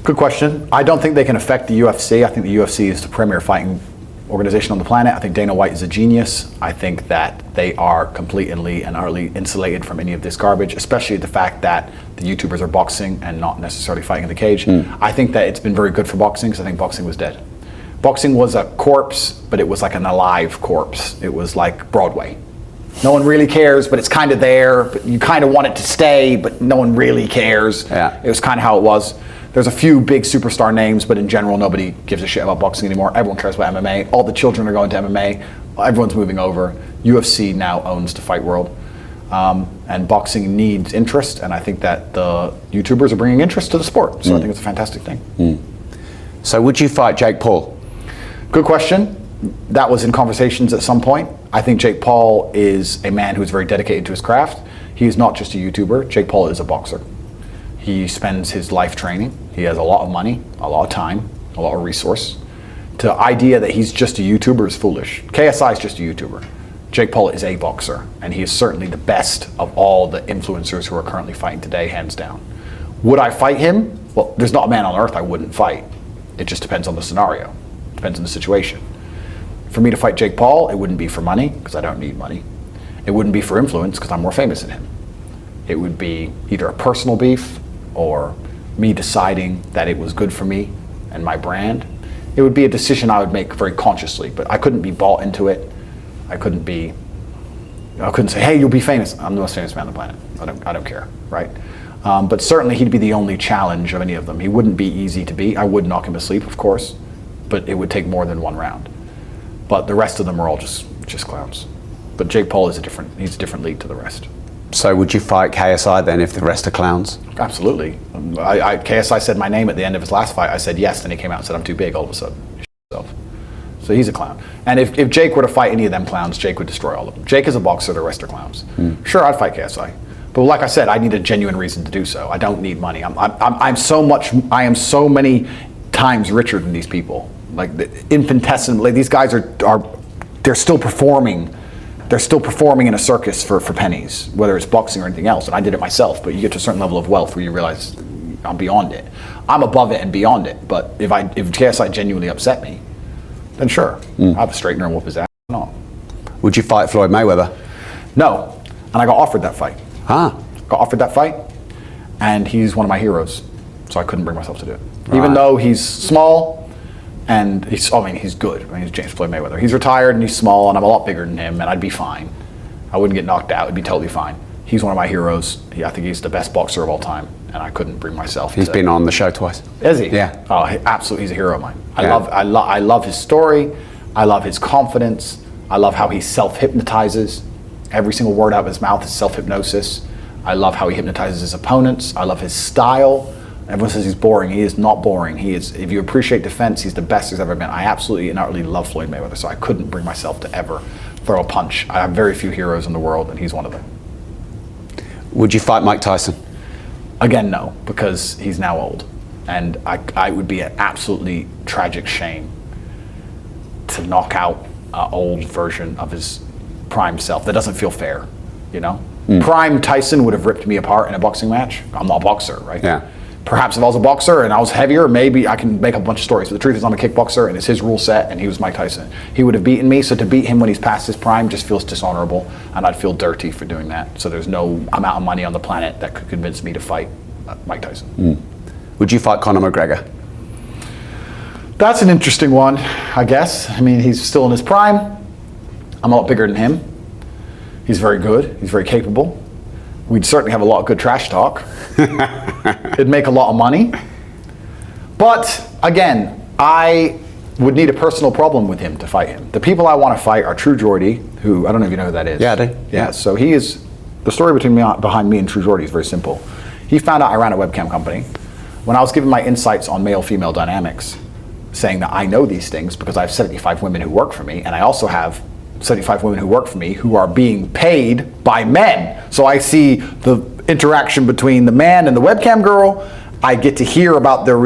Good question. I don't think they can affect the UFC. I think the UFC is the premier fighting organization on the planet. I think Dana White is a genius. I think that they are completely and utterly insulated from any of this garbage, especially the fact that the YouTubers are boxing and not necessarily fighting in the cage. I think that it's been very good for boxing because I think boxing was dead. Boxing was a corpse, but it was like an alive corpse. It was like Broadway. No one really cares, but it's kind of there, but you kind of want it to stay, but no one really cares. Yeah. It was kind of how it was. There's a few big superstar names, but in general, nobody gives a shit about boxing anymore. Everyone cares about MMA. All the children are going to MMA. Everyone's moving over. UFC now owns the fight world. And boxing needs interest, and I think that the YouTubers are bringing interest to the sport. So I think it's a fantastic thing. So would you fight Jake Paul? Good question. That was in conversations at some point. I think Jake Paul is a man who is very dedicated to his craft. He is not just a YouTuber. Jake Paul is a boxer. He spends his life training. He has a lot of money, a lot of time, a lot of resource. The idea that he's just a YouTuber is foolish. KSI is just a YouTuber. Jake Paul is a boxer, and he is certainly the best of all the influencers who are currently fighting today, hands down. Would I fight him? Well, there's not a man on earth I wouldn't fight. It just depends on the scenario. Depends on the situation. For me to fight Jake Paul, it wouldn't be for money, because I don't need money. It wouldn't be for influence, because I'm more famous than him. It would be either a personal beef, or me deciding that it was good for me and my brand. It would be a decision I would make very consciously, but I couldn't be bought into it. I couldn't say, hey, you'll be famous. I'm the most famous man on the planet. I don't care, right? But certainly he'd be the only challenge of any of them. He wouldn't be easy to beat. I would knock him asleep, of course, but it would take more than one round. But the rest of them are all just clowns. But Jake Paul is he's a different league to the rest. So would you fight KSI then if the rest are clowns? Absolutely. KSI said my name at the end of his last fight. I said yes, then he came out and said I'm too big all of a sudden. So he's a clown. And if Jake were to fight any of them clowns, Jake would destroy all of them. Jake is a boxer, the rest are clowns. Sure, I'd fight KSI. But like I said, I need a genuine reason to do so. I don't need money. I am so many times richer than these people. Like infinitesimally, these guys they're still performing. They're still performing in a circus for pennies, whether it's boxing or anything else. And I did it myself, but you get to a certain level of wealth where you realize I'm beyond it. I'm above it and beyond it. But if KSI genuinely upset me, then sure, I'll have a straightener and whoop his ass. No. Would you fight Floyd Mayweather? No, and I got offered that fight. Got offered that fight, and he's one of my heroes, so I couldn't bring myself to do it. Right. Even though he's small, and he's good. He's James Floyd Mayweather. He's retired and he's small, and I'm a lot bigger than him, and I'd be fine. I wouldn't get knocked out. It'd be totally fine. He's one of my heroes. I think he's the best boxer of all time, and I couldn't bring myself. He's been on the show twice. Is he? Yeah. Oh, absolutely. He's a hero of mine. I love his story. I love his confidence. I love how he self-hypnotizes. Every single word out of his mouth is self-hypnosis. I love how he hypnotizes his opponents. I love his style. Everyone says he's boring. He is not boring. He is, if you appreciate defense, he's the best there's ever been. I absolutely and utterly love Floyd Mayweather, so I couldn't bring myself to ever throw a punch. I have very few heroes in the world, and he's one of them. Would you fight Mike Tyson? Again, no, because he's now old. And I would be an absolutely tragic shame to knock out an old version of his prime self. That doesn't feel fair, you know? Prime Tyson would have ripped me apart in a boxing match. I'm not a boxer, right? Yeah. Perhaps if I was a boxer and I was heavier, maybe I can make up a bunch of stories. But the truth is I'm a kickboxer and it's his rule set and he was Mike Tyson. He would have beaten me, so to beat him when he's past his prime just feels dishonorable, and I'd feel dirty for doing that. So there's no amount of money on the planet that could convince me to fight Mike Tyson. Would you fight Conor McGregor? That's an interesting one, I guess. I mean, he's still in his prime. I'm a lot bigger than him. He's very good. He's very capable. We'd certainly have a lot of good trash talk. It'd make a lot of money. But again, I would need a personal problem with him to fight him. The people I want to fight are True Geordie, who, I don't know if you know who that is. Yeah, I do. Yeah, so he is, the story behind me and True Geordie is very simple. He found out I ran a webcam company. When I was giving my insights on male-female dynamics, saying that I know these things because I have 75 women who work for me, and I also have 75 women who work for me who are being paid by men. So I see the interaction between the man and the webcam girl. I get to hear about their